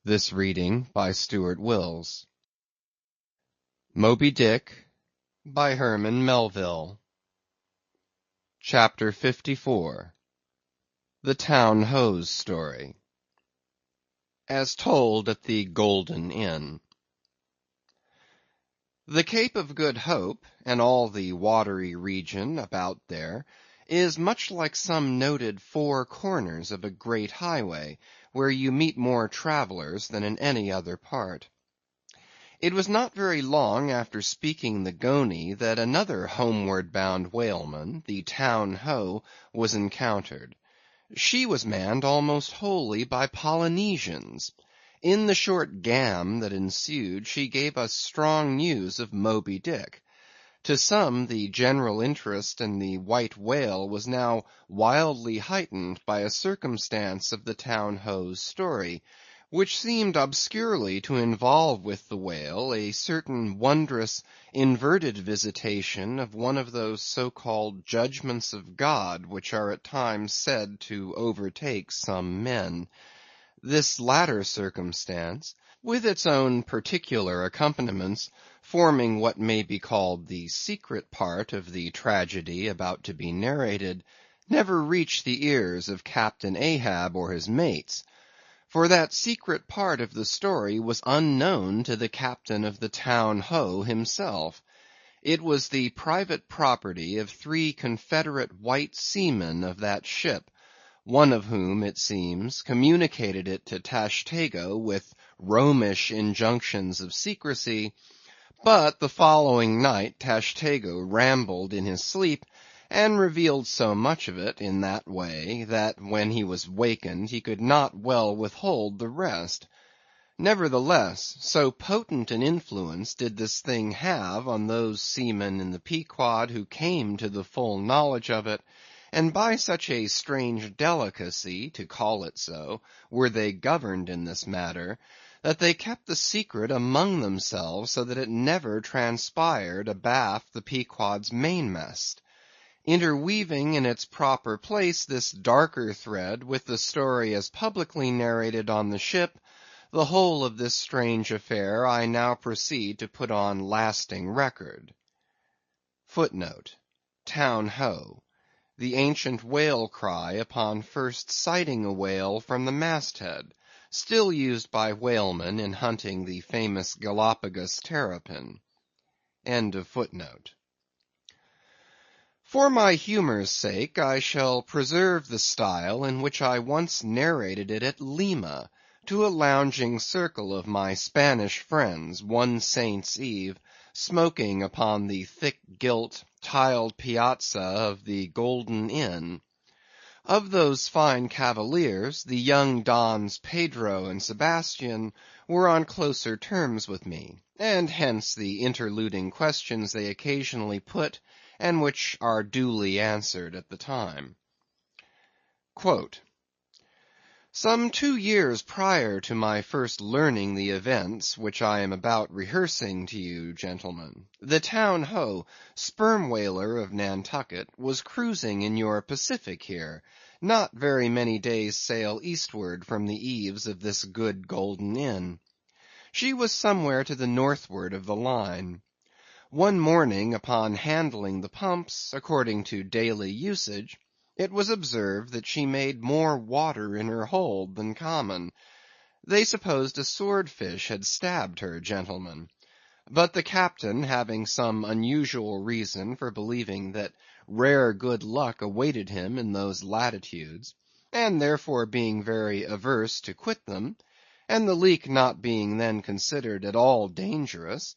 This reading by Stuart Wills. Moby Dick by Herman Melville. Chapter 54. The Town Hose Story. As told at the Golden Inn. The Cape of Good Hope, and all the watery region about there, is much like some noted four corners of a great highway, where you meet more travellers than in any other part. It was not very long after speaking the Goney that another homeward-bound whaleman, the Town Ho, was encountered. She was manned almost wholly by Polynesians. In the short gam that ensued, she gave us strong news of Moby Dick. To some, the general interest in the white whale was now wildly heightened by a circumstance of the Town Ho's story, which seemed obscurely to involve with the whale a certain wondrous inverted visitation of one of those so-called judgments of God which are at times said to overtake some men. This latter circumstance, with its own particular accompaniments, forming what may be called the secret part of the tragedy about to be narrated, never reached the ears of Captain Ahab or his mates. For that secret part of the story was unknown to the captain of the Town Ho himself. It was the private property of three Confederate white seamen of that ship, one of whom, it seems, communicated it to Tashtego with Romish injunctions of secrecy, but the following night Tashtego rambled in his sleep, and revealed so much of it in that way, that when he was wakened he could not well withhold the rest. Nevertheless, so potent an influence did this thing have on those seamen in the Pequod who came to the full knowledge of it, and by such a strange delicacy, to call it so, were they governed in this matter, that they kept the secret among themselves so that it never transpired abaft the Pequod's mainmast, interweaving in its proper place this darker thread with the story as publicly narrated on the ship. The whole of this strange affair I now proceed to put on lasting record. Footnote: Town Ho. The ancient whale cry upon first sighting a whale from the masthead, still used by whalemen in hunting the famous Galapagos terrapin. End of footnote. For my humor's sake, I shall preserve the style in which I once narrated it at Lima, to a lounging circle of my Spanish friends, one Saint's Eve, smoking upon the thick gilt, tiled piazza of the Golden Inn. Of those fine cavaliers, the young Dons Pedro and Sebastian were on closer terms with me, and hence the interluding questions they occasionally put, and which are duly answered at the time. Quote, Some 2 years prior to my first learning the events which I am about rehearsing to you, gentlemen, the Town Ho, sperm whaler of Nantucket, was cruising in your Pacific here, not very many days' sail eastward from the eaves of this good Golden Inn. She was somewhere to the northward of the line. One morning, upon handling the pumps, according to daily usage, it was observed that she made more water in her hold than common. They supposed a swordfish had stabbed her, gentlemen. But the captain, having some unusual reason for believing that rare good luck awaited him in those latitudes, and therefore being very averse to quit them, and the leak not being then considered at all dangerous,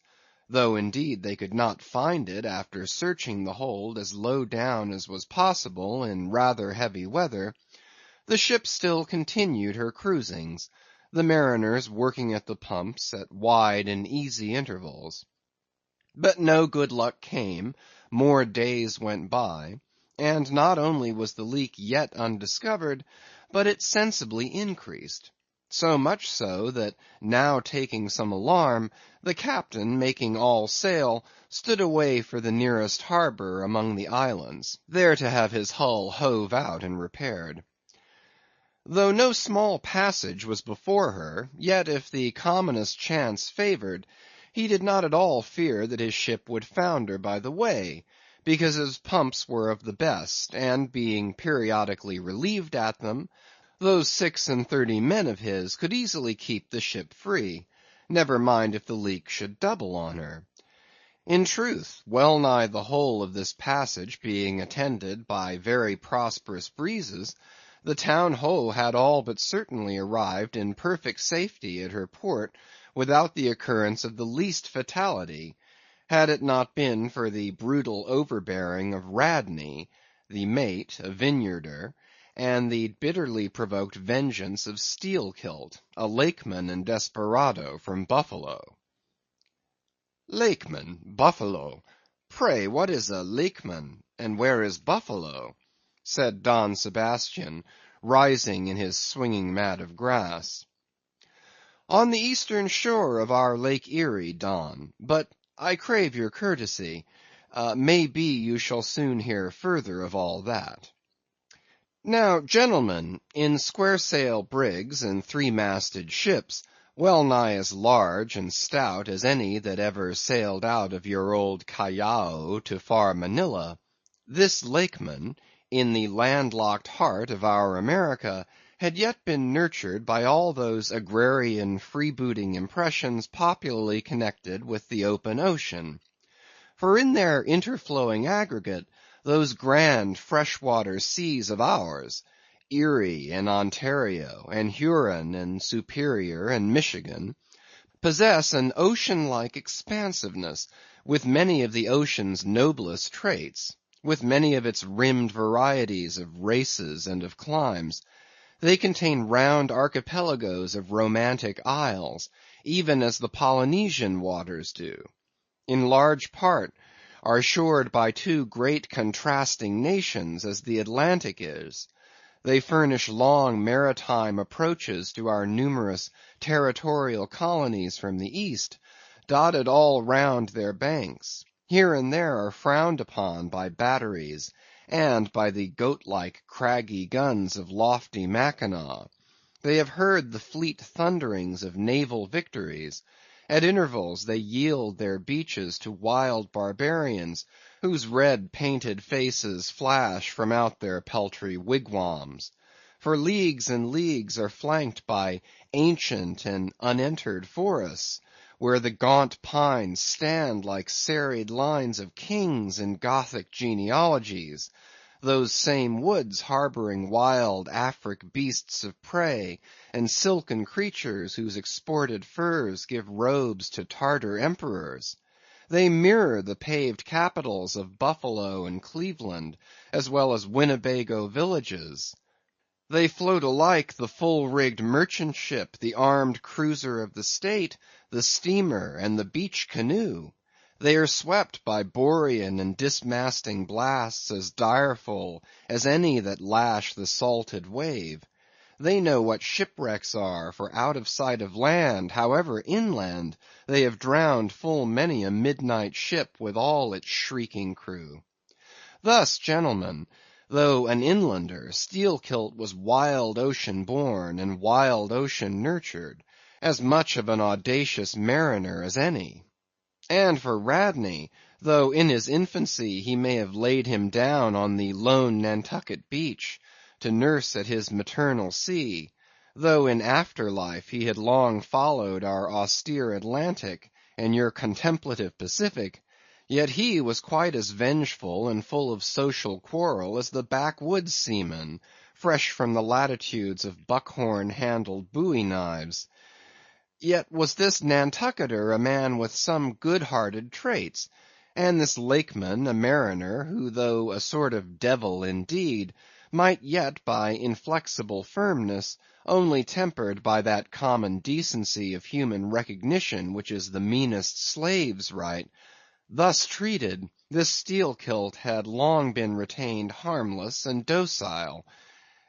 though indeed they could not find it after searching the hold as low down as was possible in rather heavy weather, the ship still continued her cruisings, the mariners working at the pumps at wide and easy intervals. But no good luck came, more days went by, and not only was the leak yet undiscovered, but it sensibly increased. So much so, that now taking some alarm, the captain, making all sail, stood away for the nearest harbor among the islands, there to have his hull hove out and repaired. Though no small passage was before her, yet if the commonest chance favored, he did not at all fear that his ship would founder by the way, because his pumps were of the best, and being periodically relieved at them, those 36 men of his could easily keep the ship free, never mind if the leak should double on her. In truth, well nigh the whole of this passage being attended by very prosperous breezes, the Town Ho had all but certainly arrived in perfect safety at her port without the occurrence of the least fatality, had it not been for the brutal overbearing of Radney, the mate, a Vineyarder, and the bitterly provoked vengeance of Steelkilt, a Lakeman and desperado from Buffalo. Lakeman, Buffalo! Pray, what is a Lakeman, and where is Buffalo? Said Don Sebastian, rising in his swinging mat of grass. On the eastern shore of our Lake Erie, Don; but I crave your courtesy. May be you shall soon hear further of all that. Now, gentlemen, in square-sail brigs and three-masted ships, well nigh as large and stout as any that ever sailed out of your old Callao to far Manila, this Lakeman, in the land-locked heart of our America, had yet been nurtured by all those agrarian freebooting impressions popularly connected with the open ocean. For in their interflowing aggregate, those grand freshwater seas of ours, Erie and Ontario, and Huron and Superior and Michigan, possess an ocean-like expansiveness, with many of the ocean's noblest traits, with many of its rimmed varieties of races and of climes. They contain round archipelagos of romantic isles, even as the Polynesian waters do. In large part, are shored by two great contrasting nations, as the Atlantic is. They furnish long maritime approaches to our numerous territorial colonies from the east, dotted all round their banks. Here and there are frowned upon by batteries, and by the goat-like craggy guns of lofty Mackinaw. They have heard the fleet thunderings of naval victories. At intervals they yield their beaches to wild barbarians, whose red painted faces flash from out their peltry wigwams. For leagues and leagues are flanked by ancient and unentered forests, where the gaunt pines stand like serried lines of kings in Gothic genealogies, those same woods harboring wild Afric beasts of prey, and silken creatures whose exported furs give robes to Tartar emperors. They mirror the paved capitals of Buffalo and Cleveland, as well as Winnebago villages. They float alike the full-rigged merchant ship, the armed cruiser of the state, the steamer, and the beach canoe. They are swept by borean and dismasting blasts as direful as any that lash the salted wave. They know what shipwrecks are, for out of sight of land, however inland, they have drowned full many a midnight ship with all its shrieking crew. Thus, gentlemen, though an inlander, Steelkilt was wild ocean born and wild ocean nurtured, as much of an audacious mariner as any. And for Radney, though in his infancy he may have laid him down on the lone Nantucket beach, to nurse at his maternal sea, though in after life he had long followed our austere Atlantic and your contemplative Pacific, yet he was quite as vengeful and full of social quarrel as the backwoods seaman, fresh from the latitudes of buckhorn-handled bowie knives. Yet was this Nantucketer a man with some good-hearted traits, and this Lakeman a mariner, who though a sort of devil indeed, might yet by inflexible firmness, only tempered by that common decency of human recognition which is the meanest slave's right, thus treated, this Steelkilt had long been retained harmless and docile.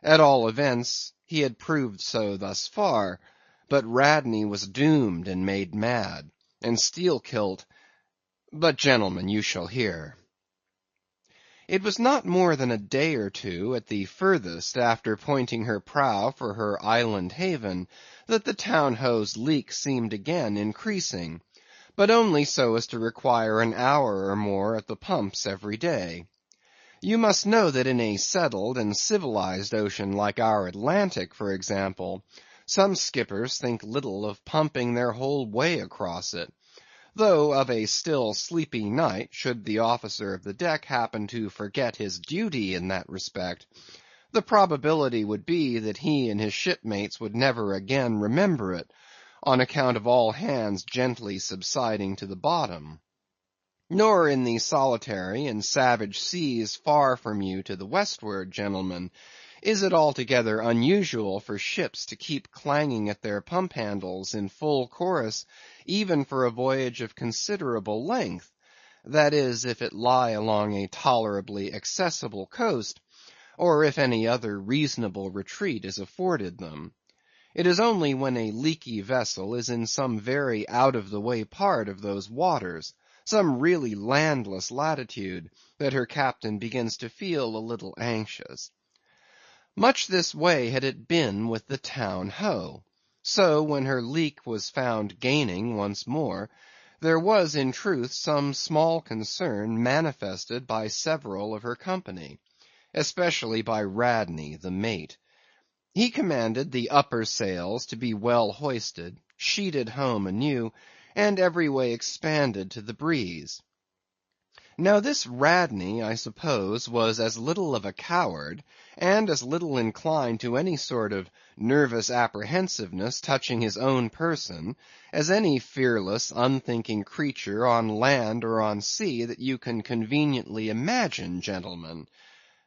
At all events, he had proved so thus far. But Radney was doomed and made mad, and Steelkilt—but, gentlemen, you shall hear. It was not more than a day or two, at the furthest, after pointing her prow for her island haven, that the Town-Ho's leak seemed again increasing, but only so as to require an hour or more at the pumps every day. You must know that in a settled and civilized ocean like our Atlantic, for example, some skippers think little of pumping their whole way across it, though of a still sleepy night, should the officer of the deck happen to forget his duty in that respect, the probability would be that he and his shipmates would never again remember it, on account of all hands gently subsiding to the bottom. Nor in the solitary and savage seas far from you to the westward, gentlemen, is it altogether unusual for ships to keep clanging at their pump handles in full chorus, even for a voyage of considerable length; that is, if it lie along a tolerably accessible coast, or if any other reasonable retreat is afforded them. It is only when a leaky vessel is in some very out-of-the-way part of those waters, some really landless latitude, that her captain begins to feel a little anxious. Much this way had it been with the Town-Ho. So, when her leak was found gaining once more, there was in truth some small concern manifested by several of her company, especially by Radney the mate. He commanded the upper sails to be well hoisted, sheeted home anew, and every way expanded to the breeze. Now this Radney, I suppose, was as little of a coward, and as little inclined to any sort of nervous apprehensiveness touching his own person, as any fearless, unthinking creature on land or on sea that you can conveniently imagine, gentlemen.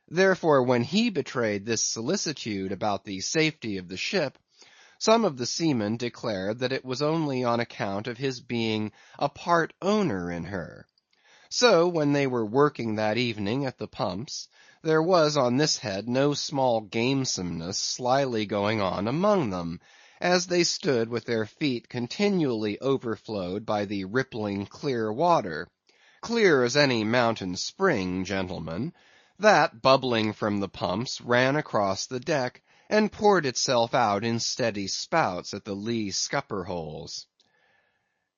Therefore, when he betrayed this solicitude about the safety of the ship, some of the seamen declared that it was only on account of his being a part owner in her. So, when they were working that evening at the pumps, there was on this head no small gamesomeness slyly going on among them, as they stood with their feet continually overflowed by the rippling clear water, clear as any mountain spring, gentlemen, that, bubbling from the pumps, ran across the deck, and poured itself out in steady spouts at the lee scupper holes.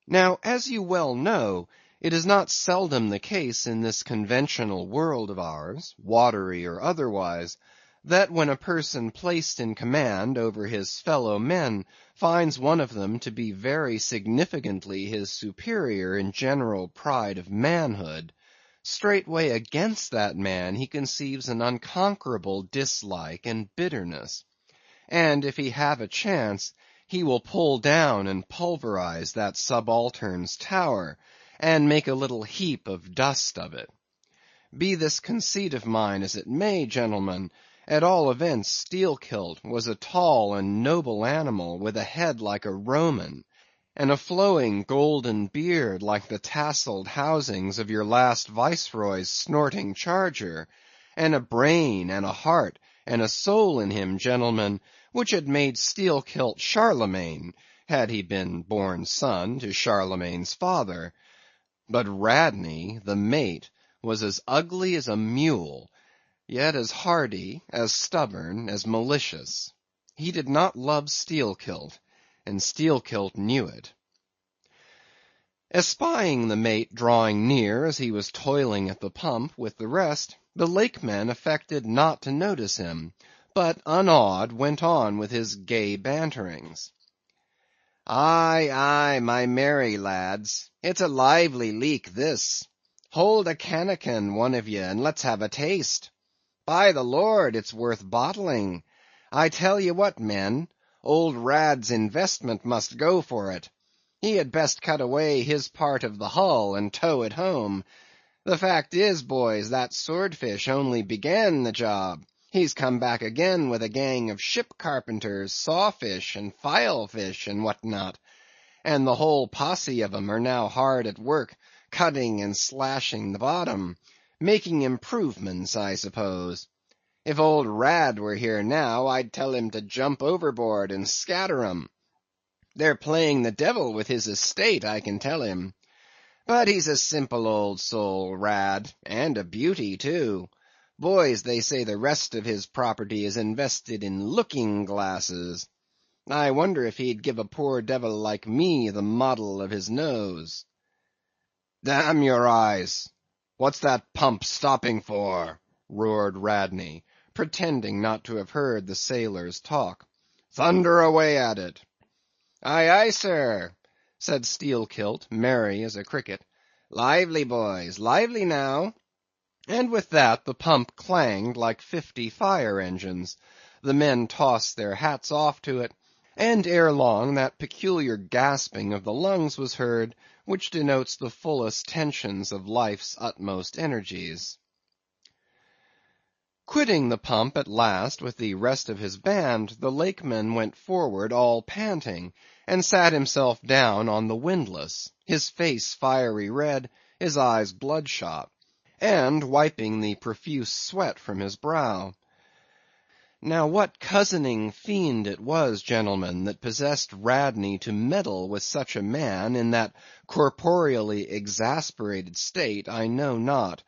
Now, as you well know, it is not seldom the case in this conventional world of ours, watery or otherwise, that when a person placed in command over his fellow men finds one of them to be very significantly his superior in general pride of manhood, straightway against that man he conceives an unconquerable dislike and bitterness, and if he have a chance, he will pull down and pulverize that subaltern's tower, and make a little heap of dust of it. Be this conceit of mine as it may, gentlemen, at all events Steelkilt was a tall and noble animal with a head like a Roman, and a flowing golden beard like the tasselled housings of your last viceroy's snorting charger, and a brain and a heart and a soul in him, gentlemen, which had made Steelkilt Charlemagne, had he been born son to Charlemagne's father. But Radney, the mate, was as ugly as a mule, yet as hardy, as stubborn, as malicious. He did not love Steelkilt, and Steelkilt knew it. Espying the mate drawing near as he was toiling at the pump with the rest, the lakeman affected not to notice him, but unawed went on with his gay banterings. "Aye, aye, my merry lads, it's a lively leak this. Hold a cannikin, one of ye, and let's have a taste. By the Lord, it's worth bottling. I tell ye what, men, old Rad's investment must go for it. He had best cut away his part of the hull and tow it home. The fact is, boys, that swordfish only began the job. He's come back again with a gang of ship carpenters, sawfish, and filefish, and what not, and the whole posse of 'em are now hard at work, cutting and slashing the bottom, making improvements, I suppose. If old Rad were here now, I'd tell him to jump overboard and scatter 'em. They're playing the devil with his estate, I can tell him. But he's a simple old soul, Rad, and a beauty too. Boys, they say the rest of his property is invested in looking-glasses. I wonder if he'd give a poor devil like me the model of his nose. Damn your eyes! What's that pump stopping for? Roared Radney, pretending not to have heard the sailor's talk. Thunder away at it. Aye, aye, sir, said Steelkilt, merry as a cricket. Lively, boys, lively now. And with that the pump clanged like 50 fire engines. The men tossed their hats off to it, and ere long that peculiar gasping of the lungs was heard, which denotes the fullest tensions of life's utmost energies. Quitting the pump at last with the rest of his band, the Lakeman went forward all panting, and sat himself down on the windlass, his face fiery red, his eyes bloodshot, and wiping the profuse sweat from his brow. Now what cozening fiend it was, gentlemen, that possessed Radney to meddle with such a man in that corporeally exasperated state, I know not.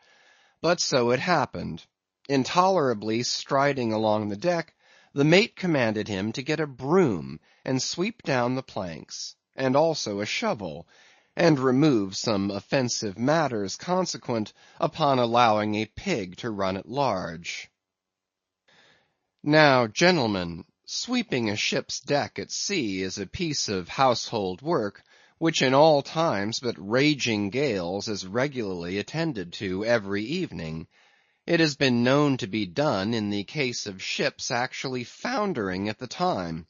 But so it happened. Intolerably striding along the deck, the mate commanded him to get a broom and sweep down the planks, and also a shovel, and remove some offensive matters consequent upon allowing a pig to run at large. Now, gentlemen, sweeping a ship's deck at sea is a piece of household work, which in all times but raging gales is regularly attended to every evening. It has been known to be done in the case of ships actually foundering at the time.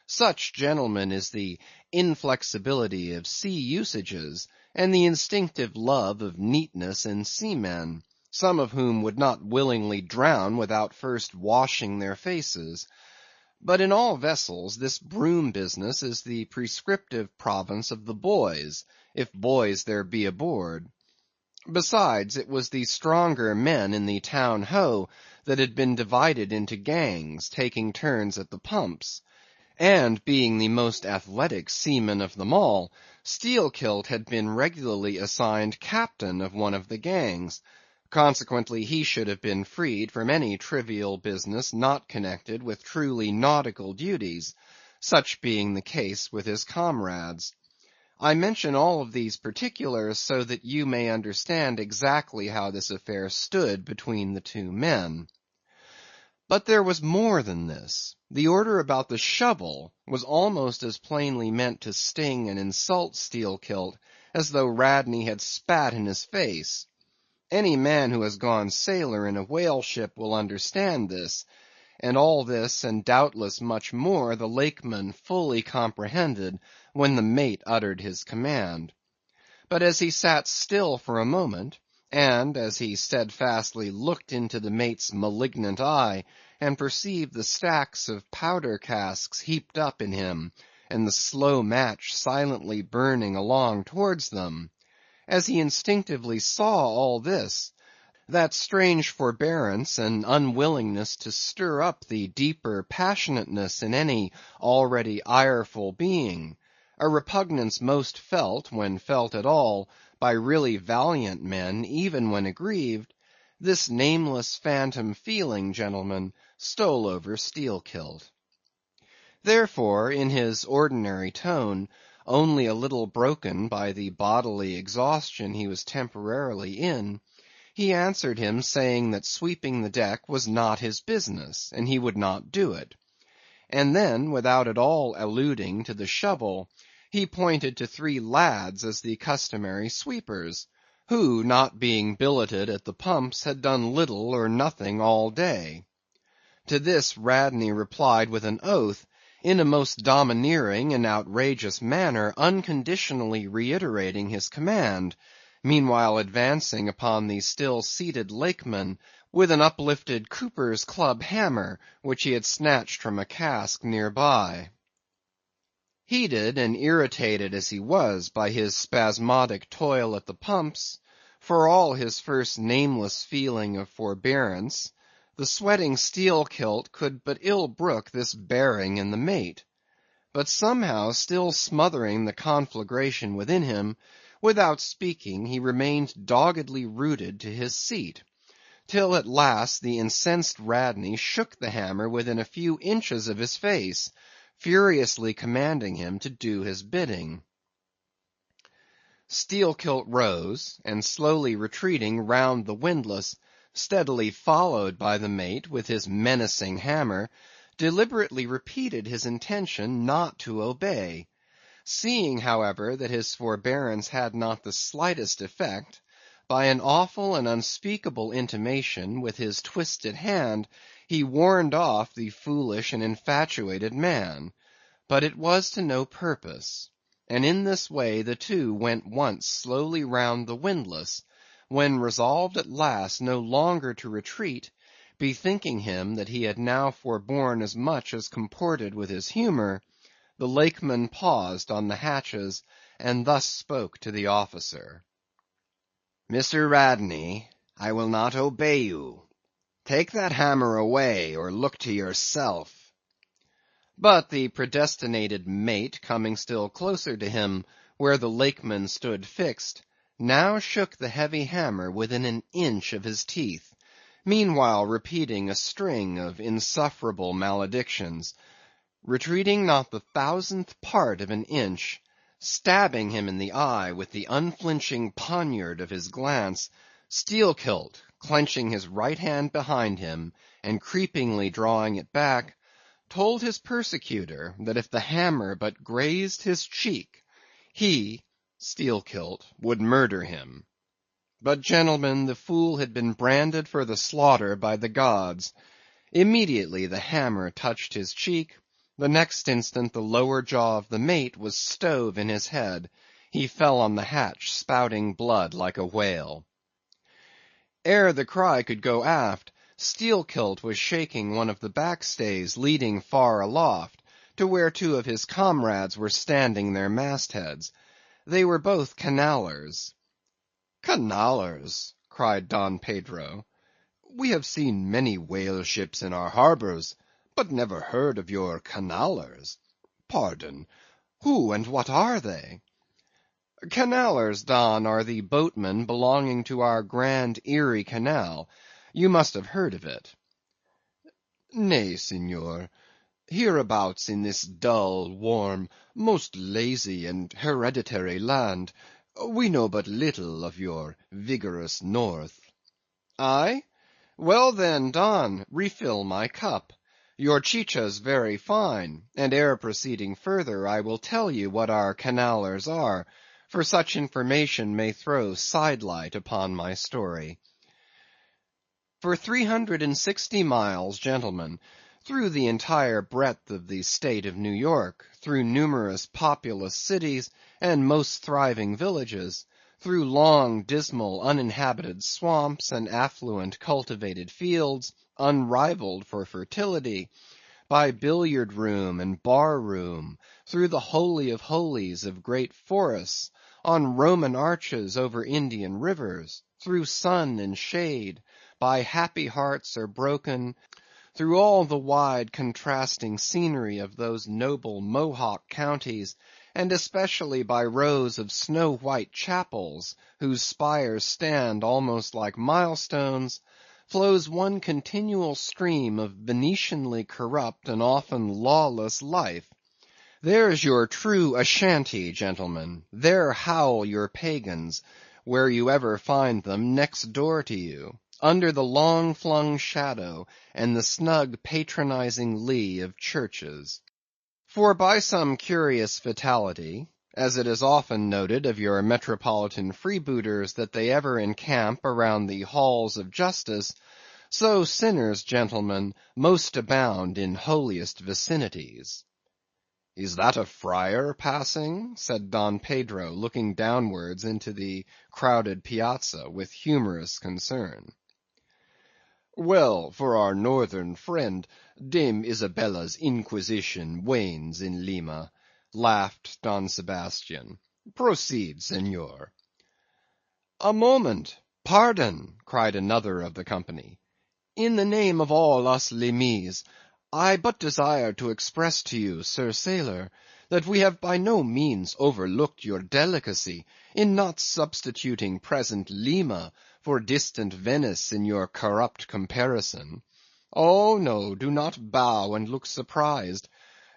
Such, gentlemen, is the inflexibility of sea usages, and the instinctive love of neatness in seamen, some of whom would not willingly drown without first washing their faces. But in all vessels this broom business is the prescriptive province of the boys, if boys there be aboard. Besides, it was the stronger men in the town ho that had been divided into gangs, taking turns at the pumps; and being the most athletic seaman of them all, Steelkilt had been regularly assigned captain of one of the gangs; consequently he should have been freed from any trivial business not connected with truly nautical duties, such being the case with his comrades. I mention all of these particulars so that you may understand exactly how this affair stood between the two men. But there was more than this. The order about the shovel was almost as plainly meant to sting and insult Steelkilt as though Radney had spat in his face. Any man who has gone sailor in a whale ship will understand this, and all this, and doubtless much more, the Lakeman fully comprehended when the mate uttered his command. But as he sat still for a moment, and as he steadfastly looked into the mate's malignant eye, and perceived the stacks of powder casks heaped up in him, and the slow match silently burning along towards them; as he instinctively saw all this, that strange forbearance and unwillingness to stir up the deeper passionateness in any already ireful being, a repugnance most felt, when felt at all, by really valiant men, even when aggrieved, this nameless phantom feeling, gentlemen, stole over Steelkilt. Therefore, in his ordinary tone, only a little broken by the bodily exhaustion he was temporarily in, he answered him, saying that sweeping the deck was not his business, and he would not do it. And then, without at all alluding to the shovel, he pointed to 3 lads as the customary sweepers, who, not being billeted at the pumps, had done little or nothing all day. To this Radney replied with an oath, in a most domineering and outrageous manner, unconditionally reiterating his command, meanwhile advancing upon the still seated Lakeman with an uplifted cooper's club hammer, which he had snatched from a cask near by. Heated and irritated as he was by his spasmodic toil at the pumps, for all his first nameless feeling of forbearance, the sweating Steelkilt could but ill brook this bearing in the mate. But somehow, still smothering the conflagration within him, Without speaking, he remained doggedly rooted to his seat, till at last the incensed Radney shook the hammer within a few inches of his face, furiously commanding him to do his bidding. Steelkilt rose, and slowly retreating round the windlass, steadily followed by the mate with his menacing hammer, deliberately repeated his intention not to obey. Seeing, however, that his forbearance had not the slightest effect, by an awful and unspeakable intimation with his twisted hand, he warned off the foolish and infatuated man. But it was to no purpose, and in this way the two went once slowly round the windlass, when resolved at last no longer to retreat, bethinking him that he had now forborne as much as comported with his humour, the Lakeman paused on the hatches, and thus spoke to the officer. "Mr. Radney, I will not obey you. Take that hammer away, or look to yourself." But the predestinated mate, coming still closer to him, where the Lakeman stood fixed, now shook the heavy hammer within an inch of his teeth, meanwhile repeating a string of insufferable maledictions, retreating not the thousandth part of an inch, stabbing him in the eye with the unflinching poniard of his glance, Steelkilt, clenching his right hand behind him, and creepingly drawing it back, told his persecutor that if the hammer but grazed his cheek, he, Steelkilt, would murder him. But, gentlemen, the fool had been branded for the slaughter by the gods. Immediately the hammer touched his cheek, the next instant the lower jaw of the mate was stove in his head. He fell on the hatch, spouting blood like a whale. Ere the cry could go aft, Steelkilt was shaking one of the backstays leading far aloft, to where two of his comrades were standing their mastheads. They were both Canallers. "Canallers!" cried Don Pedro. "We have seen many whale ships in our harbors, but never heard of your Canallers. Pardon, who and what are they?" "Canallers, Don, are the boatmen belonging to our grand Erie Canal. You must have heard of it." "Nay, Senor. Hereabouts in this dull, warm, most lazy and hereditary land, we know but little of your vigorous north." "Aye? Well then, Don, refill my cup. Your chicha's very fine, and ere proceeding further, I will tell you what our Canallers are, for such information may throw sidelight upon my story. For 360 miles, gentlemen, through the entire breadth of the State of New York, through numerous populous cities and most thriving villages, through long, dismal, uninhabited swamps and affluent cultivated fields, unrivalled for fertility, by billiard room and bar room, through the holy of holies of great forests, on Roman arches over Indian rivers, through sun and shade, by happy hearts or broken, through all the wide contrasting scenery of those noble Mohawk counties, and especially by rows of snow-white chapels, whose spires stand almost like milestones, flows one continual stream of Venetianly corrupt and often lawless life. There's your true Ashantee, gentlemen. There howl your pagans, where you ever find them next door to you, under the long-flung shadow and the snug patronizing lee of churches. For by some curious fatality, as it is often noted of your metropolitan freebooters that they ever encamp around the halls of justice, so sinners, gentlemen, most abound in holiest vicinities. "Is that a friar passing?" said Don Pedro, looking downwards into the crowded piazza with humorous concern. "Well, for our northern friend, Dame Isabella's Inquisition wanes in Lima," laughed Don Sebastian. "Proceed, Senor." "A moment, pardon," cried another of the company. "In the name of all us Limeese, I but desire to express to you, Sir Sailor, that we have by no means overlooked your delicacy in not substituting present Lima for distant Venice in your corrupt comparison. Oh no, do not bow and look surprised.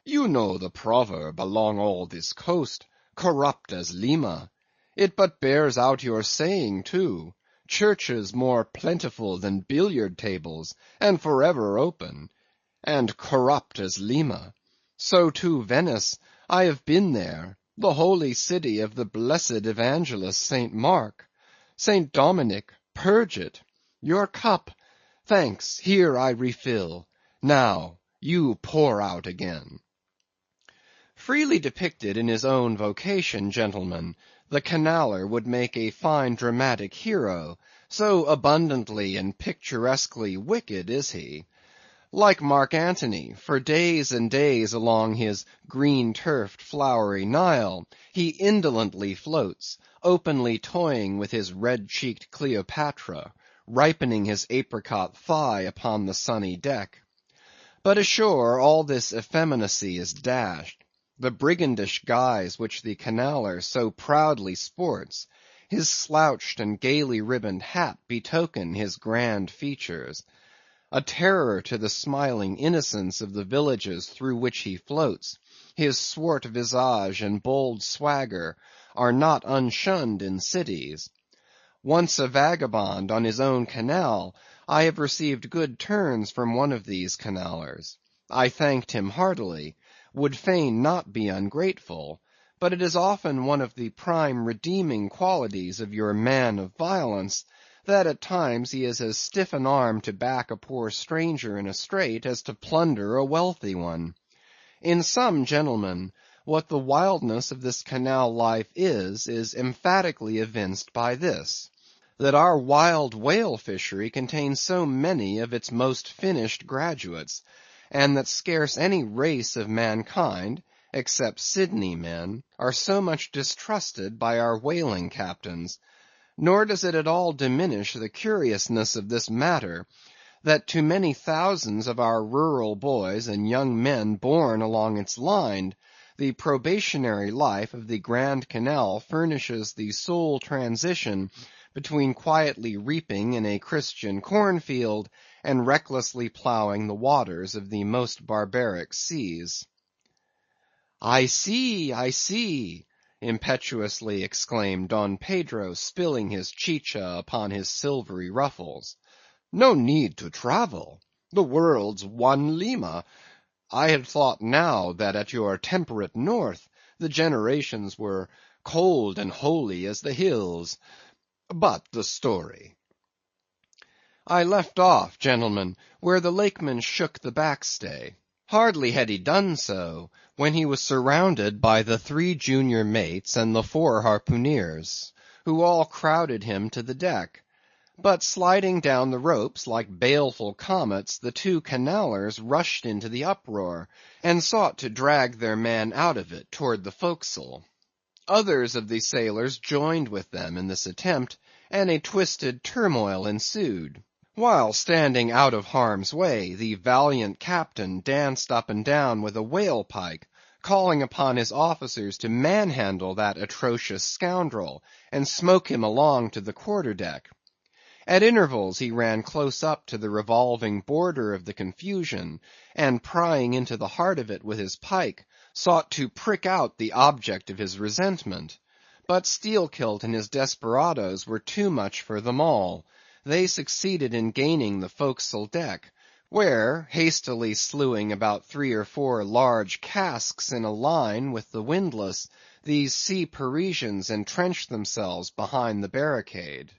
You know the proverb along all this coast, corrupt as Lima. It but bears out your saying too. Churches more plentiful than billiard tables, and forever open, and corrupt as Lima. So too Venice, I have been there, the holy city of the blessed evangelist Saint Mark. Saint Dominic, purge it. Your cup, thanks, here I refill. Now, you pour out again. Freely depicted in his own vocation, gentlemen, the Canaller would make a fine dramatic hero, so abundantly and picturesquely wicked is he. Like Mark Antony, for days and days along his green-turfed, flowery Nile, he indolently floats, openly toying with his red-cheeked Cleopatra, ripening his apricot thigh upon the sunny deck. But ashore all this effeminacy is dashed. The brigandish guise which the Canaller so proudly sports, his slouched and gaily ribboned hat betoken his grand features. A terror to the smiling innocence of the villages through which he floats, his swart visage and bold swagger are not unshunned in cities. Once a vagabond on his own canal, I have received good turns from one of these Canallers. I thanked him heartily, would fain not be ungrateful, but it is often one of the prime redeeming qualities of your man of violence, that at times he is as stiff an arm to back a poor stranger in a strait as to plunder a wealthy one. In sum, gentlemen, what the wildness of this canal life is emphatically evinced by this, that our wild whale fishery contains so many of its most finished graduates, and that scarce any race of mankind, except Sydney men, are so much distrusted by our whaling captains. Nor does it at all diminish the curiousness of this matter, that to many thousands of our rural boys and young men born along its line, the probationary life of the Grand Canal furnishes the sole transition between quietly reaping in a Christian cornfield and recklessly ploughing the waters of the most barbaric seas. I see, impetuously exclaimed Don Pedro, spilling his chicha upon his silvery ruffles. No need to travel. The world's one Lima. I had thought now that at your temperate north the generations were cold and holy as the hills. But the story. I left off, gentlemen, where the Lakeman shook the backstay. Hardly had he done so, when he was surrounded by the 3 junior mates and the 4 harpooneers, who all crowded him to the deck. But sliding down the ropes like baleful comets, the 2 Canallers rushed into the uproar, and sought to drag their man out of it toward the forecastle. Others of the sailors joined with them in this attempt, and a twisted turmoil ensued. While standing out of harm's way, the valiant captain danced up and down with a whale pike, calling upon his officers to manhandle that atrocious scoundrel, and smoke him along to the quarter-deck. At intervals he ran close up to the revolving border of the confusion, and prying into the heart of it with his pike, sought to prick out the object of his resentment. But Steelkilt and his desperadoes were too much for them all. They succeeded in gaining the forecastle deck, where, hastily slewing about 3 or 4 large casks in a line with the windlass, these sea Parisians entrenched themselves behind the barricade.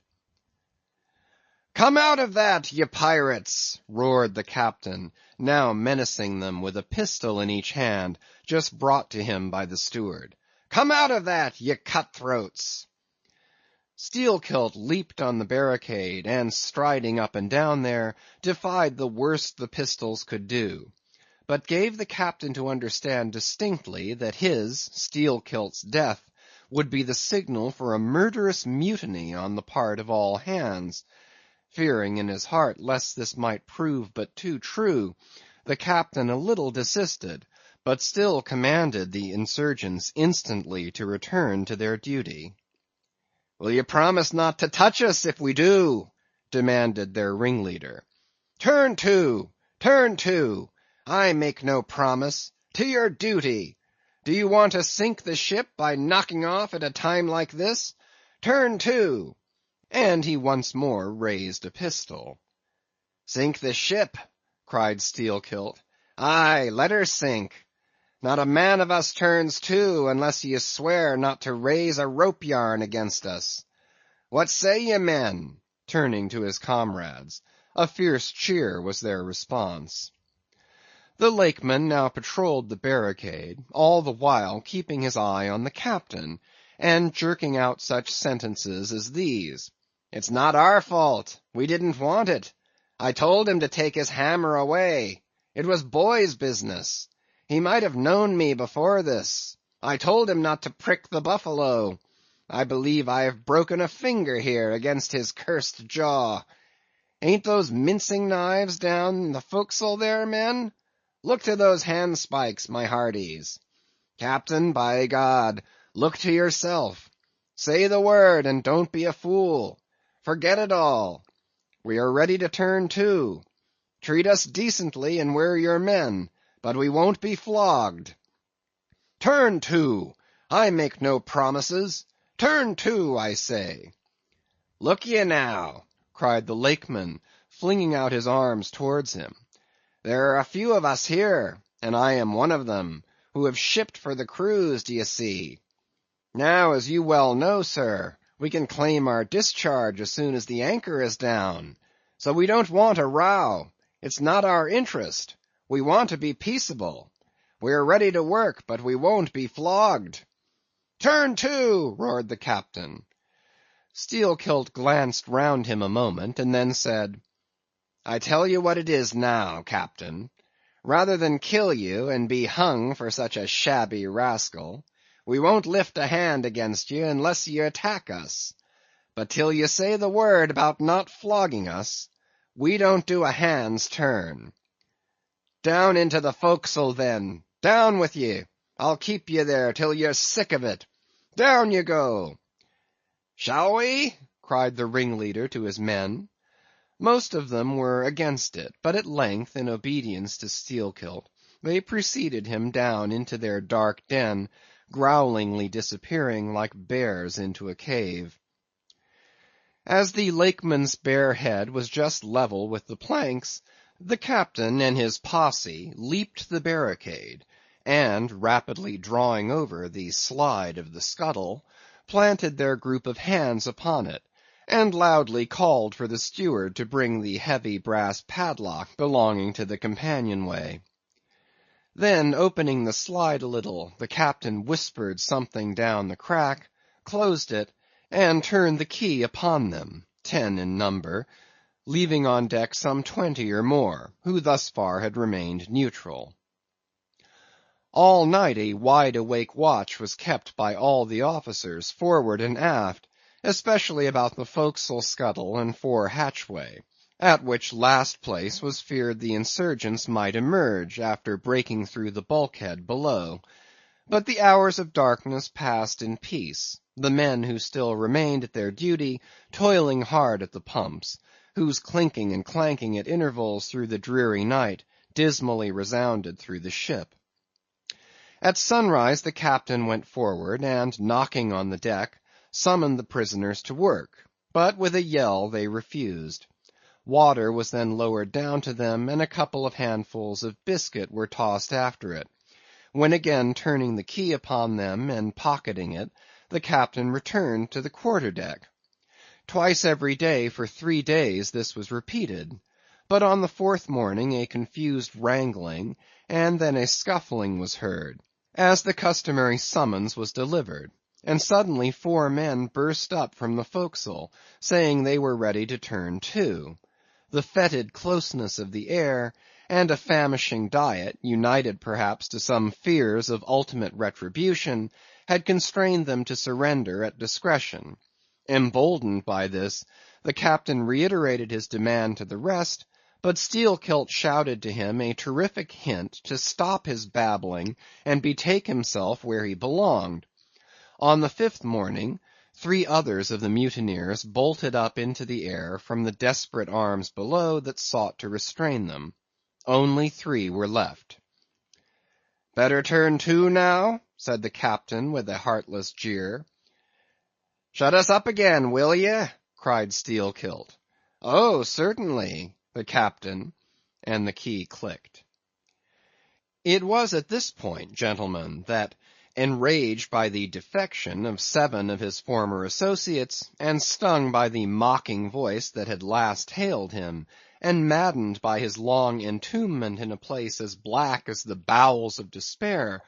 "Come out of that, ye pirates!" roared the captain, now menacing them with a pistol in each hand, just brought to him by the steward. "Come out of that, ye cutthroats!" Steelkilt leaped on the barricade, and striding up and down there, defied the worst the pistols could do, but gave the captain to understand distinctly that his, Steelkilt's death, would be the signal for a murderous mutiny on the part of all hands. Fearing in his heart lest this might prove but too true, the captain a little desisted, but still commanded the insurgents instantly to return to their duty. "Will you promise not to touch us if we do?" demanded their ringleader. "Turn to! Turn to! I make no promise. To your duty! Do you want to sink the ship by knocking off at a time like this? Turn to!" And he once more raised a pistol. "Sink the ship!" cried Steelkilt. "Aye, let her sink. Not a man of us turns to, unless ye swear not to raise a rope yarn against us. What say ye, men?" turning to his comrades. A fierce cheer was their response. The Lakeman now patrolled the barricade, all the while keeping his eye on the captain, and jerking out such sentences as these: "It's not our fault. We didn't want it. I told him to take his hammer away. It was boy's business. He might have known me before this. I told him not to prick the buffalo. I believe I have broken a finger here against his cursed jaw. Ain't those mincing knives down in the forecastle there, men? Look to those handspikes, my hearties. Captain, by God, look to yourself. Say the word, and don't be a fool. Forget it all. We are ready to turn to. Treat us decently, and we're your men, but we won't be flogged. Turn to! I make no promises. Turn to, I say." "Look ye now," cried the Lakeman, flinging out his arms towards him. "There are a few of us here, and I am one of them, who have shipped for the cruise, d'ye see. Now, as you well know, sir, we can claim our discharge as soon as the anchor is down. So we don't want a row. It's not our interest. We want to be peaceable. We are ready to work, but we won't be flogged." "Turn to!" roared the captain. Steelkilt glanced round him a moment, and then said, "I tell you what it is now, captain. Rather than kill you and be hung for such a shabby rascal, we won't lift a hand against you unless ye attack us. But till you say the word about not flogging us, we don't do a hand's turn. Down into the forecastle, then. Down with ye. I'll keep ye there till you're sick of it. Down you go." "Shall we?" cried the ringleader to his men. Most of them were against it, but at length, in obedience to Steelkilt, they preceded him down into their dark den, growlingly disappearing like bears into a cave. As the Lakeman's bare head was just level with the planks, the captain and his posse leaped the barricade, and, rapidly drawing over the slide of the scuttle, planted their group of hands upon it, and loudly called for the steward to bring the heavy brass padlock belonging to the companionway. Then, opening the slide a little, the captain whispered something down the crack, closed it, and turned the key upon them, 10 in number, leaving on deck some 20 or more, who thus far had remained neutral. All night a wide-awake watch was kept by all the officers, forward and aft, especially about the forecastle scuttle and fore hatchway, at which last place was feared the insurgents might emerge after breaking through the bulkhead below. But the hours of darkness passed in peace, the men who still remained at their duty toiling hard at the pumps, whose clinking and clanking at intervals through the dreary night dismally resounded through the ship. At sunrise the captain went forward, and knocking on the deck, summoned the prisoners to work, but with a yell they refused. Water was then lowered down to them, and a couple of handfuls of biscuit were tossed after it, when again turning the key upon them and pocketing it, the captain returned to the quarter-deck. Twice every day for 3 days this was repeated, but on the 4th morning a confused wrangling, and then a scuffling was heard, as the customary summons was delivered, and suddenly 4 men burst up from the forecastle, saying they were ready to turn to. The fetid closeness of the air, and a famishing diet, united perhaps to some fears of ultimate retribution, had constrained them to surrender at discretion. Emboldened by this, the captain reiterated his demand to the rest, But Steelkilt shouted to him a terrific hint to stop his babbling and betake himself where he belonged. On the fifth morning, 3 others of the mutineers bolted up into the air from the desperate arms below that sought to restrain them. Only 3 were left. "Better turn to now?" said the captain with a heartless jeer. "Shut us up again, will ye?" cried Steelkilt. "Oh, certainly, the captain," and the key clicked. It was at this point, gentlemen, that, enraged by the defection of 7 of his former associates, and stung by the mocking voice that had last hailed him, and maddened by his long entombment in a place as black as the bowels of despair,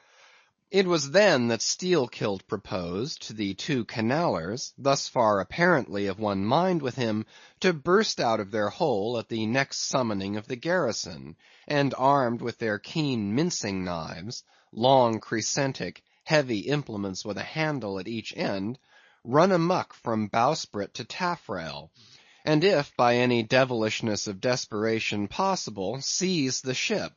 it was then that Steelkilt proposed to the 2 Canallers, thus far apparently of one mind with him, to burst out of their hole at the next summoning of the garrison, and armed with their keen mincing knives, long crescentic, heavy implements with a handle at each end, run amuck from bowsprit to taffrail, and if by any devilishness of desperation possible, seize the ship.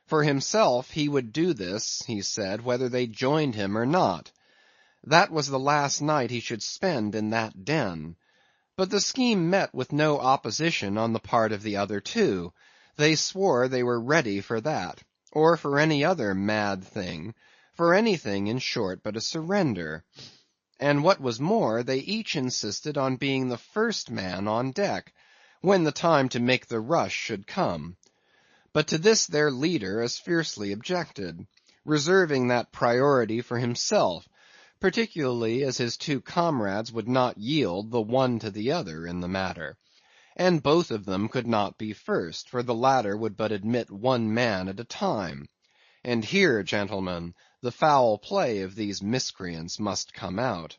For himself, he would do this, he said, whether they joined him or not. That was the last night he should spend in that den. But the scheme met with no opposition on the part of the other 2. They swore they were ready for that, or for any other mad thing, for anything, in short, but a surrender. And what was more, they each insisted on being the first man on deck, when the time to make the rush should come. But to this their leader as fiercely objected, reserving that priority for himself, particularly as his 2 comrades would not yield the one to the other in the matter. And both of them could not be first, for the latter would but admit 1 man at a time. And here, gentlemen, the foul play of these miscreants must come out.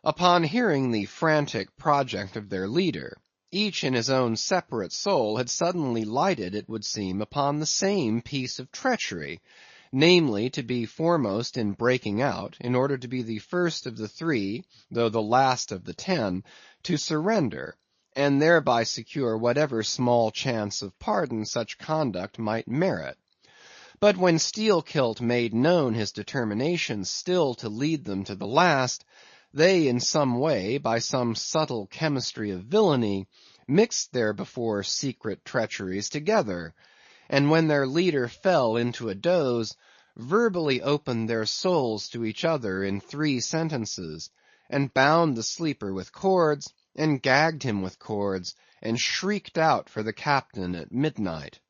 Upon hearing the frantic project of their leader, each in his own separate soul had suddenly lighted, it would seem, upon the same piece of treachery, namely, to be foremost in breaking out, in order to be the first of the 3, though the last of the 10, to surrender, and thereby secure whatever small chance of pardon such conduct might merit. But when Steelkilt made known his determination still to lead them to the last, they in some way, by some subtle chemistry of villainy, mixed their before secret treacheries together, and when their leader fell into a doze, verbally opened their souls to each other in 3 sentences, and bound the sleeper with cords, and gagged him with cords, and shrieked out for the captain at midnight.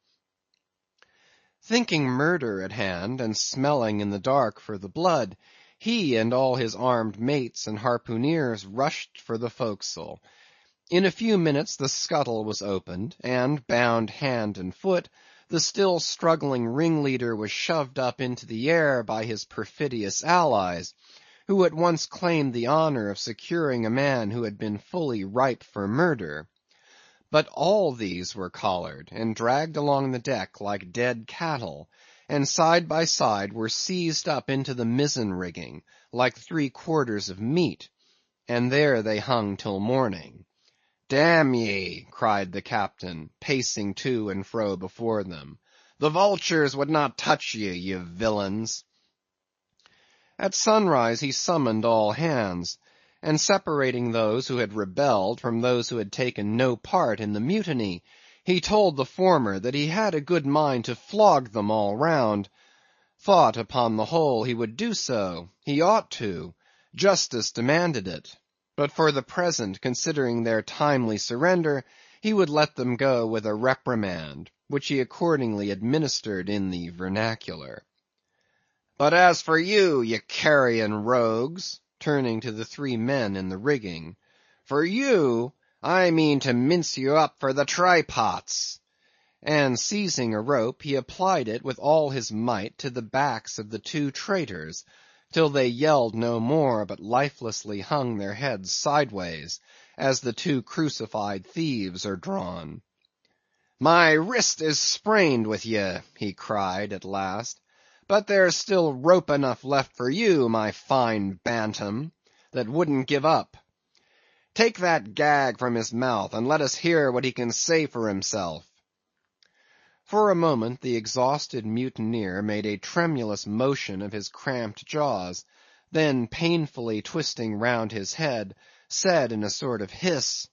Thinking murder at hand, and smelling in the dark for the blood, he and all his armed mates and harpooneers rushed for the forecastle. In a few minutes the scuttle was opened, and, bound hand and foot, the still struggling ringleader was shoved up into the air by his perfidious allies, who at once claimed the honor of securing a man who had been fully ripe for murder. But all these were collared, and dragged along the deck like dead cattle, and side by side were seized up into the mizzen rigging, like 3/4 of meat, and there they hung till morning. "Damn ye!" cried the captain, pacing to and fro before them. "The vultures would not touch ye, ye villains!" At sunrise he summoned all hands, and separating those who had rebelled from those who had taken no part in the mutiny, he told the former that he had a good mind to flog them all round. Thought, upon the whole, he would do so; he ought to; justice demanded it. But for the present, considering their timely surrender, he would let them go with a reprimand, which he accordingly administered in the vernacular. "But as for you, ye carrion rogues," turning to the 3 men in the rigging, "for you, I mean to mince you up for the trypots." And seizing a rope, he applied it with all his might to the backs of the 2 traitors, till they yelled no more, but lifelessly hung their heads sideways, as the 2 crucified thieves are drawn. "My wrist is sprained with ye," he cried at last, "but there's still rope enough left for you, my fine bantam, that wouldn't give up. Take that gag from his mouth, and let us hear what he can say for himself. For a moment the exhausted mutineer made a tremulous motion of his cramped jaws, then painfully twisting round his head, said in a sort of hiss,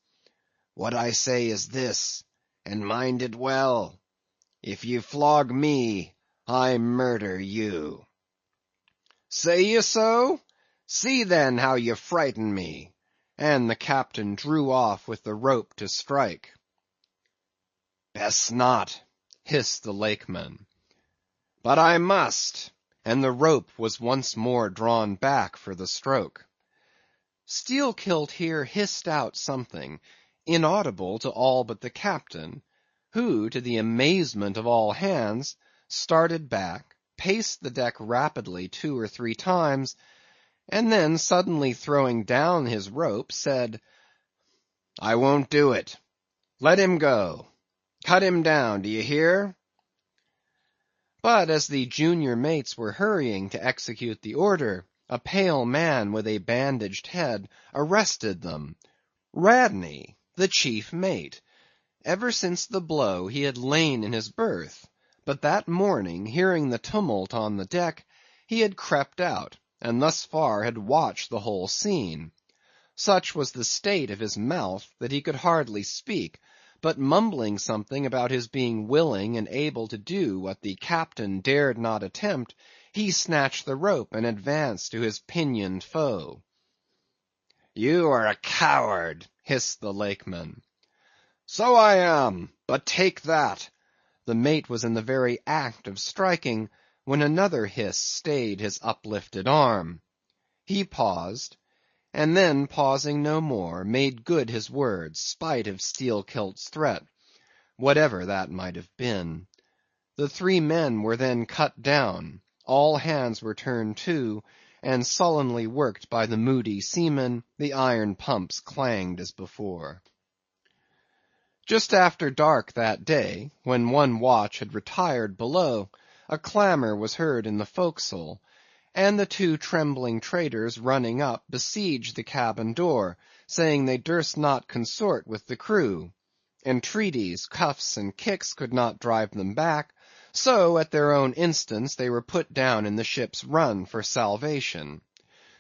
"What I say is this, and mind it well. If ye flog me, I murder you." "Say ye so? See then how ye frighten me." And the captain drew off with the rope to strike. "Best not," hissed the Lakeman. "But I must," and the rope was once more drawn back for the stroke. Steelkilt here hissed out something, inaudible to all but the captain, who, to the amazement of all hands, started back, paced the deck rapidly 2 or 3 times, and then suddenly throwing down his rope, said, "I won't do it. Let him go. Cut him down, d'ye hear?" But as the junior mates were hurrying to execute the order, a pale man with a bandaged head arrested them. Radney, the chief mate. Ever since the blow he had lain in his berth, but that morning, hearing the tumult on the deck, he had crept out, and thus far had watched the whole scene. Such was the state of his mouth that he could hardly speak, but mumbling something about his being willing and able to do what the captain dared not attempt, he snatched the rope and advanced to his pinioned foe. "You are a coward," hissed the Lakeman. "So I am, but take that." The mate was in the very act of striking, when another hiss stayed his uplifted arm. He paused, and then pausing no more, made good his words, spite of Steelkilt's threat, whatever that might have been. The 3 men were then cut down, all hands were turned to, and sullenly worked by the moody seamen, the iron pumps clanged as before. Just after dark that day, when one watch had retired below, a clamor was heard in the forecastle, and the 2 trembling traders running up besieged the cabin door, saying they durst not consort with the crew. Entreaties, cuffs, and kicks could not drive them back, so at their own instance they were put down in the ship's run for salvation.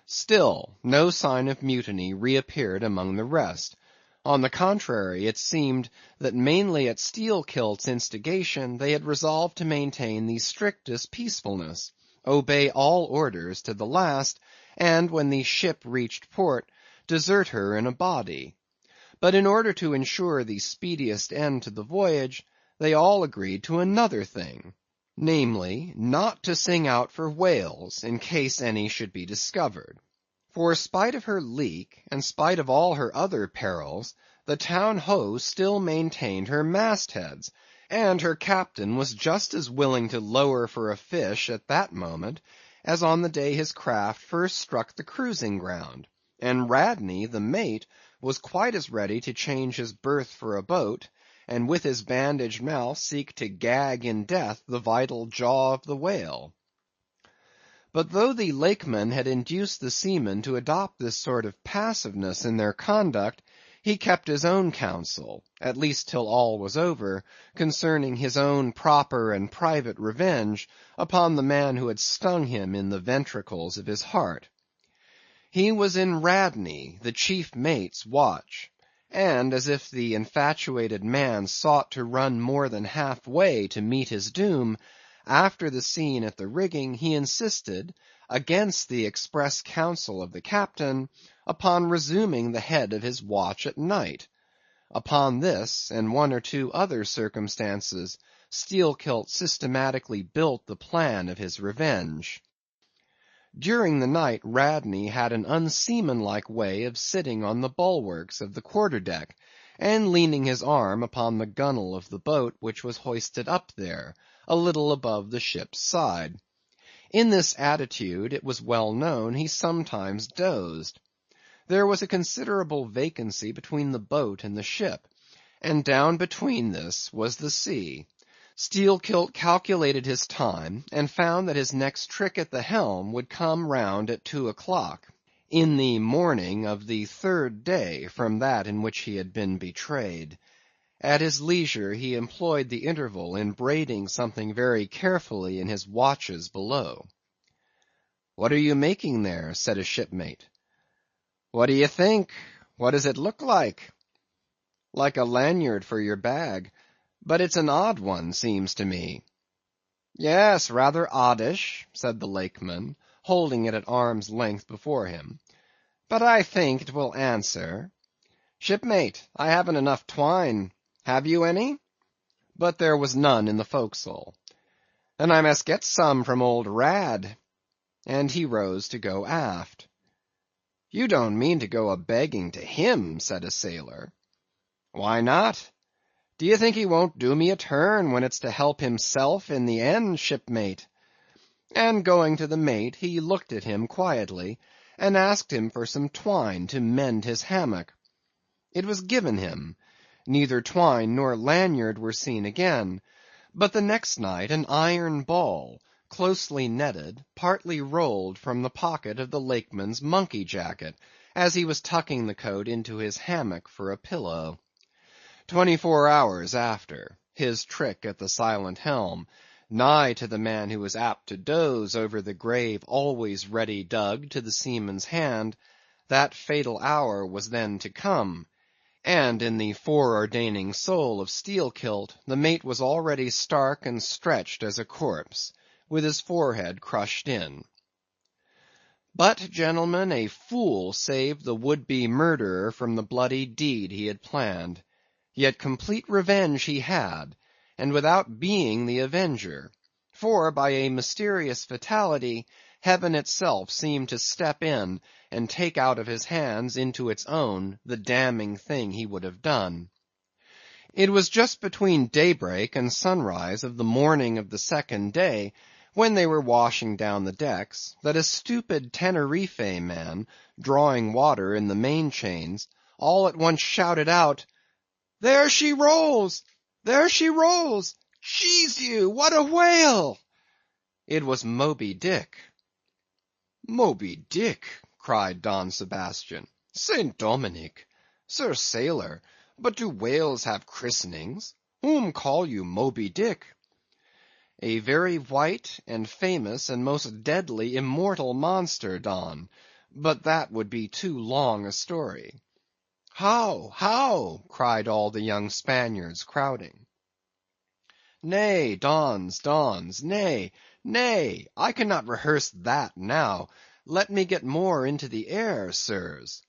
Still no sign of mutiny reappeared among the rest. On the contrary, it seemed that mainly at Steelkilt's instigation they had resolved to maintain the strictest peacefulness, obey all orders to the last, and when the ship reached port, desert her in a body. But in order to ensure the speediest end to the voyage, they all agreed to another thing, namely, not to sing out for whales in case any should be discovered. For spite of her leak, and spite of all her other perils, the town ho still maintained her mastheads, and her captain was just as willing to lower for a fish at that moment as on the day his craft first struck the cruising ground, and Radney, the mate, was quite as ready to change his berth for a boat, and with his bandaged mouth seek to gag in death the vital jaw of the whale. But though the Lakeman had induced the seamen to adopt this sort of passiveness in their conduct, he kept his own counsel, at least till all was over, concerning his own proper and private revenge upon the man who had stung him in the ventricles of his heart. He was in Radney, the chief mate's watch, and as if the infatuated man sought to run more than half-way to meet his doom, after the scene at the rigging, he insisted, against the express counsel of the captain, upon resuming the head of his watch at night. Upon this, and 1 or 2 other circumstances, Steelkilt systematically built the plan of his revenge. During the night Radney had an unseamanlike way of sitting on the bulwarks of the quarter-deck, and leaning his arm upon the gunwale of the boat which was hoisted up there, a little above the ship's side. In this attitude, it was well known, he sometimes dozed. There was a considerable vacancy between the boat and the ship, and down between this was the sea. Steelkilt calculated his time, and found that his next trick at the helm would come round at 2 o'clock, in the morning of the 3rd day from that in which he had been betrayed. At his leisure he employed the interval in braiding something very carefully in his watches below. "What are you making there?" said a shipmate. "What do you think? What does it look like?" "Like a lanyard for your bag, but it's an odd one, seems to me." "Yes, rather oddish," said the lakeman, holding it at arm's length before him, "but I think it will answer. Shipmate, I haven't enough twine. Have you any?" But there was none in the forecastle. "Then I must get some from old Rad." And he rose to go aft. "You don't mean to go a-begging to him?" said a sailor. "Why not? Do you think he won't do me a turn when it's to help himself in the end, shipmate?" And going to the mate, he looked at him quietly, and asked him for some twine to mend his hammock. It was given him. Neither twine nor lanyard were seen again; but the next night an iron ball, closely netted, partly rolled from the pocket of the lakeman's monkey jacket, as he was tucking the coat into his hammock for a pillow. 24 hours after, his trick at the silent helm, nigh to the man who was apt to doze over the grave always ready dug to the seaman's hand, that fatal hour was then to come, and in the foreordaining soul of Steelkilt, the mate was already stark and stretched as a corpse, with his forehead crushed in. But, gentlemen, a fool saved the would-be murderer from the bloody deed he had planned. Yet complete revenge he had, and without being the avenger; for, by a mysterious fatality, Heaven itself seemed to step in and take out of his hands into its own the damning thing he would have done. It was just between daybreak and sunrise of the morning of the second day, when they were washing down the decks, that a stupid Tenerife man, drawing water in the main chains, all at once shouted out, "There she rolls! There she rolls! Jesu, you, what a whale!" It was Moby Dick. "Moby Dick!" cried Don Sebastian. "St. Dominic! Sir Sailor, but do whales have christenings? Whom call you Moby Dick?" "A very white, and famous, and most deadly immortal monster, Don; but that would be too long a story." "How? How?" cried all the young Spaniards, crowding. "Nay, Dons, nay, nay, I cannot rehearse that now. Let me get more into the air, sirs."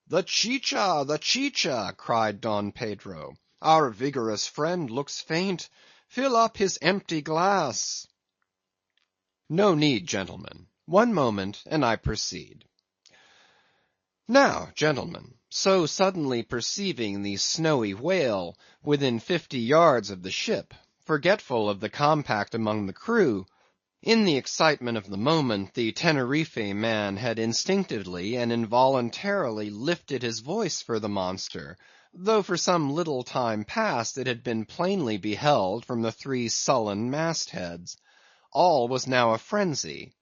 "The chicha, the chicha!" cried Don Pedro. "Our vigorous friend looks faint. Fill up his empty glass." "No need, gentlemen. One moment, and I proceed. Now, gentlemen, so suddenly perceiving the snowy whale within 50 yards of the ship, forgetful of the compact among the crew, in the excitement of the moment, the Tenerife man had instinctively and involuntarily lifted his voice for the monster, though for some little time past it had been plainly beheld from the 3 sullen mastheads. All was now a frenzy.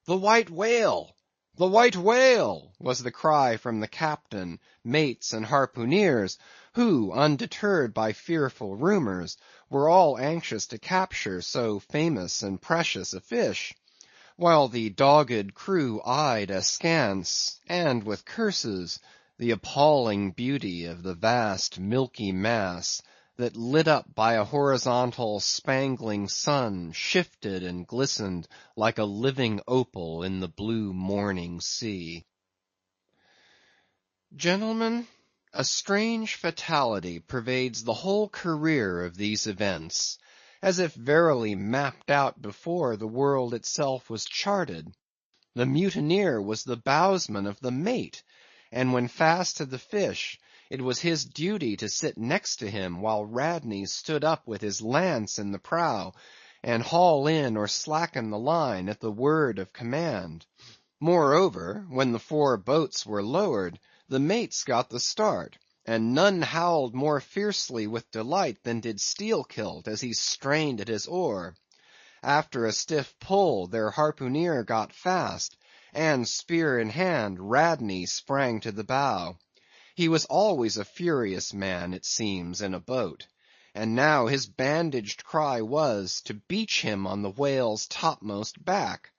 "The white whale! The white whale!" was the cry from the captain, mates, and harpooneers, who, undeterred by fearful rumors, were all anxious to capture so famous and precious a fish; while the dogged crew eyed askance, and with curses, the appalling beauty of the vast milky mass, that, lit up by a horizontal spangling sun, shifted and glistened like a living opal in the blue morning sea. Gentlemen, a strange fatality pervades the whole career of these events, as if verily mapped out before the world itself was charted. The mutineer was the bowsman of the mate, and when fast to the fish, it was his duty to sit next to him while Radney stood up with his lance in the prow, and haul in or slacken the line at the word of command. Moreover, when the 4 boats were lowered, the mates got the start, and none howled more fiercely with delight than did Steelkilt as he strained at his oar. After a stiff pull, their harpooneer got fast, and spear in hand, Radney sprang to the bow. He was always a furious man, it seems, in a boat; and now his bandaged cry was, to beach him on the whale's topmost back.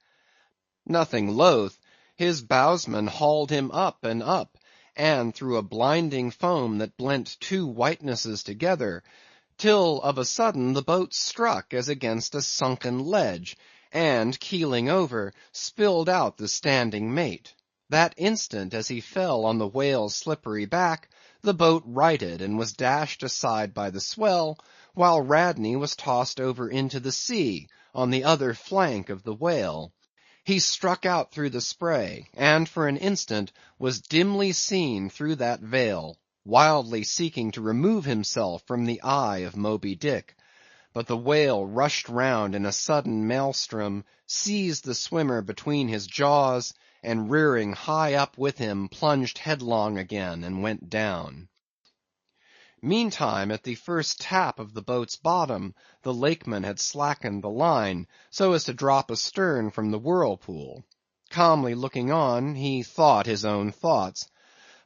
Nothing loath, his bowsman hauled him up and up, and through a blinding foam that blent two whitenesses together, till of a sudden the boat struck as against a sunken ledge, and keeling over, spilled out the standing mate. That instant, as he fell on the whale's slippery back, the boat righted and was dashed aside by the swell, while Radney was tossed over into the sea, on the other flank of the whale. He struck out through the spray, and for an instant was dimly seen through that veil, wildly seeking to remove himself from the eye of Moby Dick. But the whale rushed round in a sudden maelstrom, seized the swimmer between his jaws, and rearing high up with him, plunged headlong again and went down. Meantime, at the first tap of the boat's bottom, the Lakeman had slackened the line, so as to drop astern from the whirlpool. Calmly looking on, he thought his own thoughts.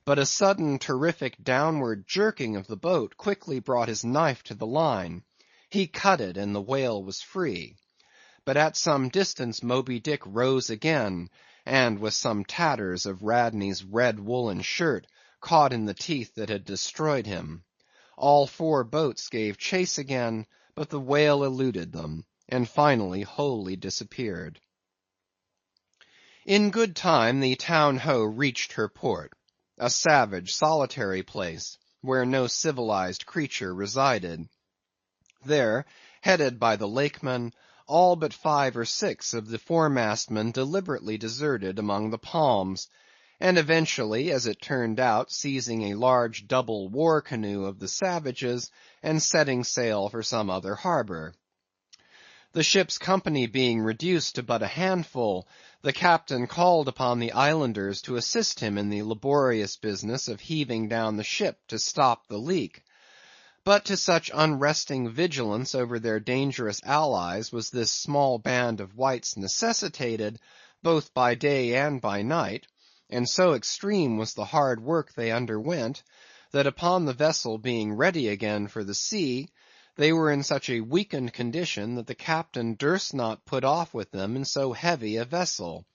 But a sudden terrific downward jerking of the boat quickly brought his knife to the line. He cut it, and the whale was free. But at some distance Moby Dick rose again, and with some tatters of Radney's red woolen shirt caught in the teeth that had destroyed him. All four boats gave chase again, but the whale eluded them, and finally wholly disappeared. In good time the Town Ho reached her port, a savage, solitary place, where no civilized creature resided. There, headed by the Lakeman, all but 5 or 6 of the foremastmen deliberately deserted among the palms, and eventually, as it turned out, seizing a large double war canoe of the savages, and setting sail for some other harbor. The ship's company being reduced to but a handful, the captain called upon the islanders to assist him in the laborious business of heaving down the ship to stop the leak. But to such unresting vigilance over their dangerous allies was this small band of whites necessitated, both by day and by night, and so extreme was the hard work they underwent, that upon the vessel being ready again for the sea, they were in such a weakened condition that the captain durst not put off with them in so heavy a vessel.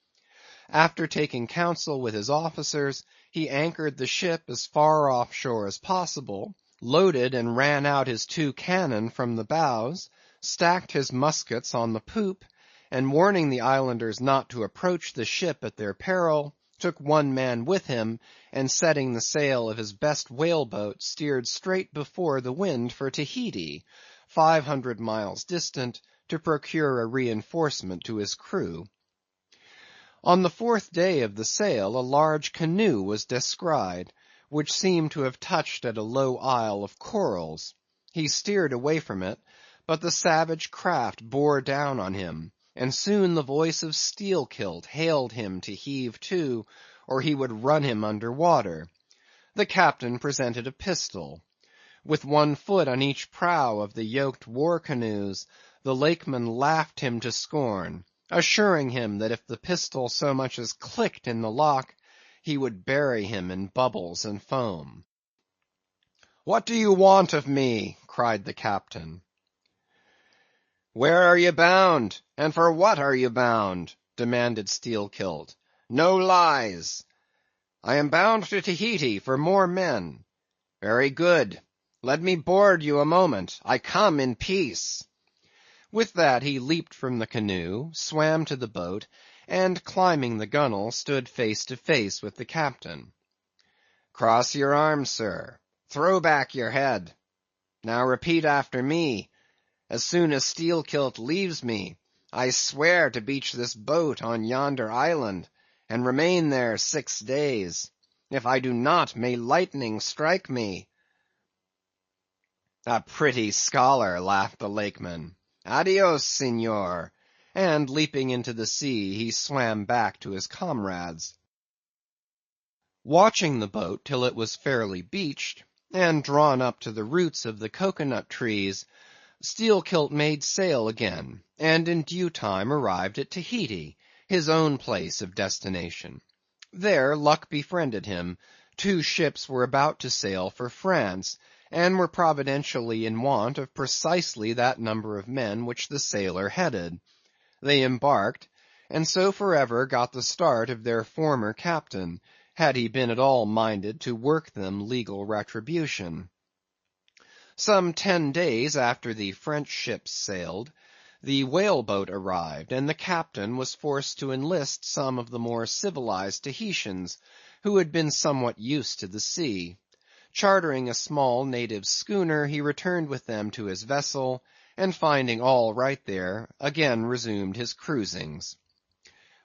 After taking counsel with his officers, he anchored the ship as far off shore as possible, loaded and ran out his 2 cannon from the bows, stacked his muskets on the poop, and warning the islanders not to approach the ship at their peril, took 1 man with him, and setting the sail of his best whaleboat, steered straight before the wind for Tahiti, 500 miles distant, to procure a reinforcement to his crew. On the 4th day of the sail, a large canoe was descried, which seemed to have touched at a low isle of corals. He steered away from it, but the savage craft bore down on him, and soon the voice of Steelkilt hailed him to heave to, or he would run him under water. The captain presented a pistol. With 1 foot on each prow of the yoked war canoes, the Lakeman laughed him to scorn, assuring him that if the pistol so much as clicked in the lock, he would bury him in bubbles and foam. "What do you want of me?" cried the captain. "Where are you bound, and for what are you bound?" demanded Steelkilt. "No lies." "I am bound to Tahiti for more men." "Very good. Let me board you a moment. I come in peace." With that he leaped from the canoe, swam to the boat, and climbing the gunwale, stood face to face with the captain. "Cross your arms, sir. Throw back your head. Now repeat after me. As soon as Steelkilt leaves me, I swear to beach this boat on yonder island, and remain there 6 days. If I do not, may lightning strike me." "A pretty scholar," laughed the Lakeman. "Adios, Senor," and leaping into the sea, he swam back to his comrades. Watching the boat till it was fairly beached, and drawn up to the roots of the cocoa-nut trees, Steelkilt made sail again, and in due time arrived at Tahiti, his own place of destination. There luck befriended him, 2 ships were about to sail for France, and were providentially in want of precisely that number of men which the sailor headed. They embarked, and so forever got the start of their former captain, had he been at all minded to work them legal retribution. Some 10 days after the French ships sailed, the whale boat arrived, and the captain was forced to enlist some of the more civilized Tahitians, who had been somewhat used to the sea. Chartering a small native schooner, he returned with them to his vessel, and finding all right there, again resumed his cruisings.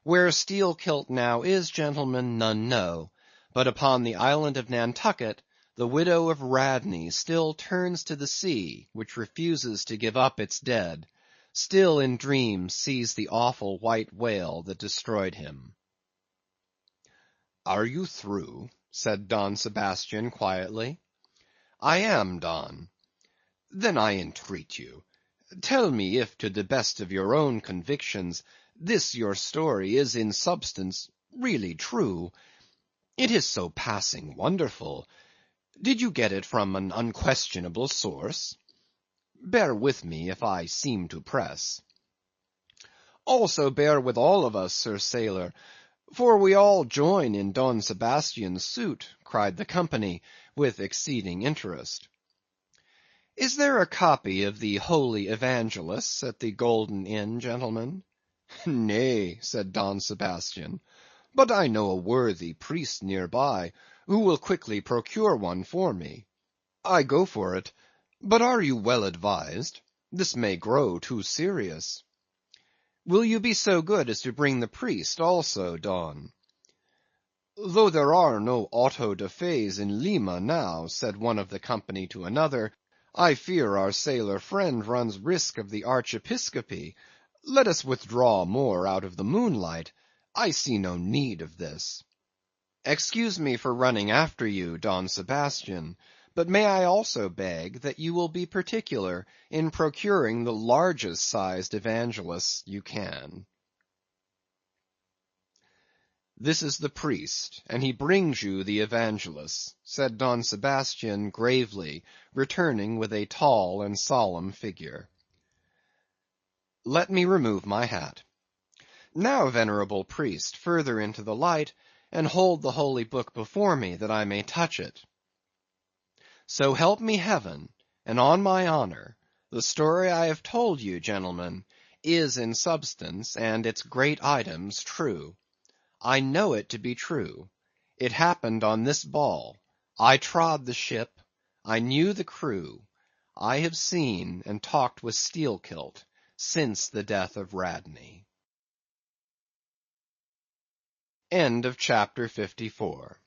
Where Steelkilt now is, gentlemen, none know, but upon the island of Nantucket, the widow of Radney still turns to the sea, which refuses to give up its dead, still in dreams sees the awful white whale that destroyed him. "Are you through?" said Don Sebastian quietly. "I am, Don." "Then I entreat you, tell me if to the best of your own convictions this your story is in substance really true. It is so passing wonderful. Did you get it from an unquestionable source? Bear with me if I seem to press." "Also bear with all of us, Sir Sailor, for we all join in Don Sebastian's suit," cried the company, with exceeding interest. "Is there a copy of the Holy Evangelists at the Golden Inn, gentlemen?" "Nay," said Don Sebastian, "but I know a worthy priest near by, who will quickly procure one for me." "I go for it. But are you well advised? This may grow too serious." "Will you be so good as to bring the priest also, Don?" "Though there are no auto da fes in Lima now," said one of the company to another, "I fear our sailor friend runs risk of the archiepiscopacy. Let us withdraw more out of the moonlight. I see no need of this." "Excuse me for running after you, Don Sebastian, but may I also beg that you will be particular in procuring the largest sized evangelists you can." "This is the priest, and he brings you the evangelists," said Don Sebastian gravely, returning with a tall and solemn figure. "Let me remove my hat. Now, venerable priest, further into the light, and hold the holy book before me, that I may touch it. So help me heaven, and on my honor, the story I have told you, gentlemen, is in substance, and its great items, true. I know it to be true. It happened on this ball. I trod the ship. I knew the crew. I have seen and talked with Steelkilt since the death of Radney." End of chapter 54.